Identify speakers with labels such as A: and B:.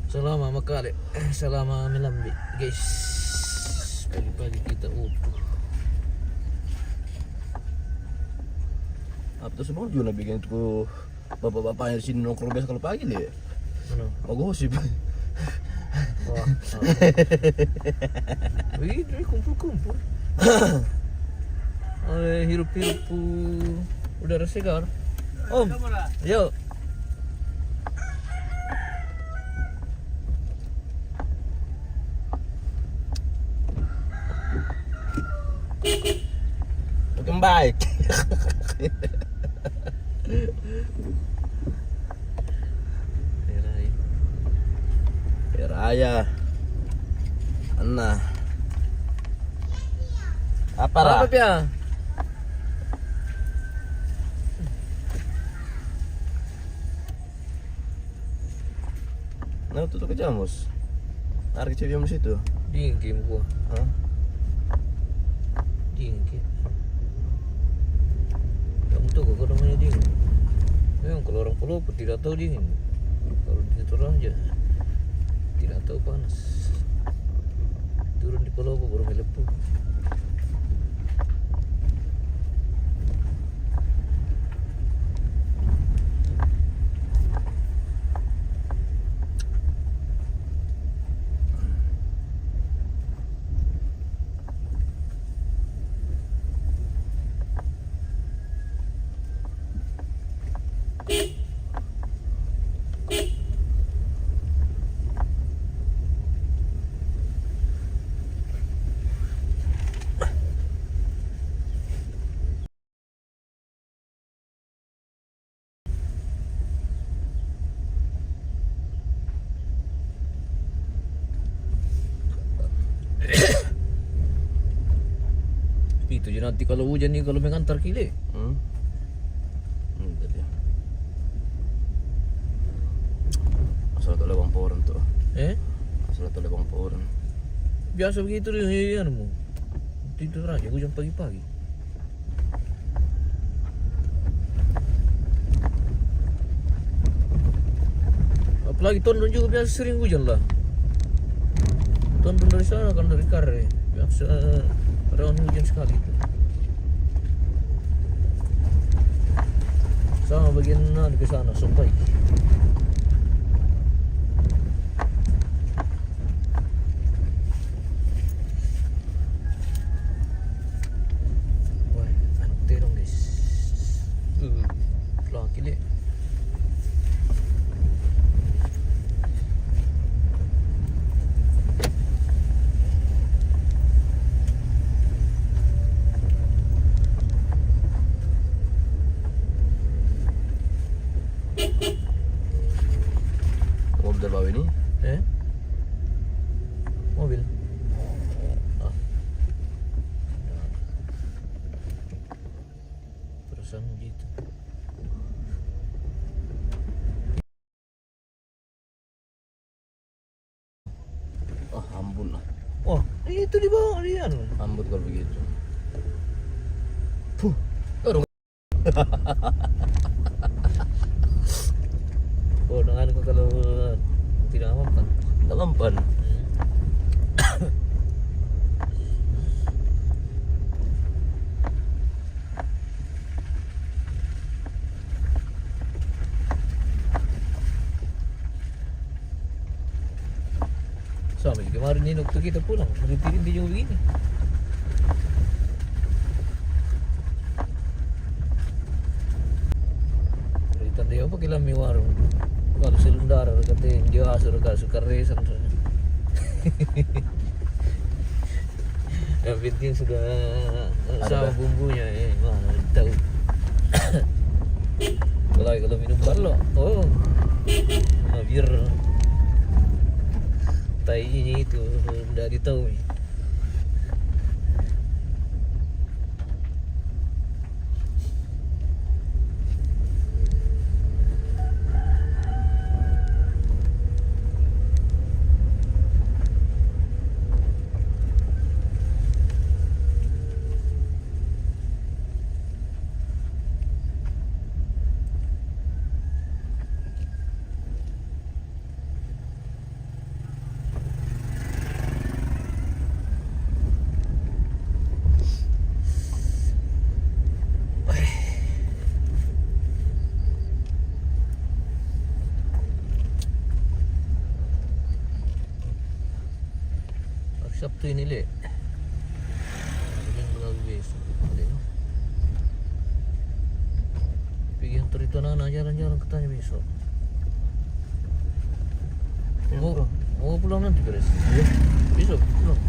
A: Selama makale, selama melambi, guys. Pagi-pagi kita upo.
B: Apa tuh sebelum juga bikin tuh bapak-bapaknya di sini nongkrong biasa kalau pagi deh.
A: Ano?
B: Magosip.
A: Wah. Wih, kumpul-kumpul. Hirup-hirup udara segar. Om, yuk.
B: Makin baik. Raya. Nah. Apa lah?
A: Apa ya?
B: Nah, tutup ke jamus. Tarik cewek jamus itu.
A: Dingin gua.
B: Hah?
A: Dingin. Kamu tahu kok namanya dingin? Memang kalau orang Pulau tidak tahu dingin. Kalau di situ aja tidak tahu panas. Turun di Pulau baru melepuh. Itu je nanti kalau hujan nih kalau mengantar kile.
B: Enggak dia. Asal tak lewang pohon tuh. Asal tak lewang pohon.
A: Biasa begitu deh mu. Tidur aja hujan pagi-pagi. Apalagi Tondon juga biasa sering hujan lah. Tondon dari sana kan dari Kare. Biasa rawan hujan sekali itu. Sama bagian ke sana sampai. Wah, aneh dong guys. Laki deh.
B: Mobil dari bawah ini.
A: Mobil. Ah. Perasaan gitu.
B: Ampun lah.
A: Wah, itu di bawah dia.
B: Ambut kalau begitu.
A: Oh, dengan kalau tidak mempan.
B: Tak mempan.
A: Sama juga kemarin ini waktu kita pulang, berdiri di jauh begini. Cerita dia apa kami warung. Kalau selendar katanya dia suka resan. Yang penting sudah sama bumbunya mana tahu. Kalau minum balok, biar tainya itu udah ditahu. Sabtu ini le. Minggu lagi besok. Balik no. Pergi hantar itu anak-anak jalan-jalan katanya besok. Mau pulang nanti beres?
B: Iya.
A: Besok pulang.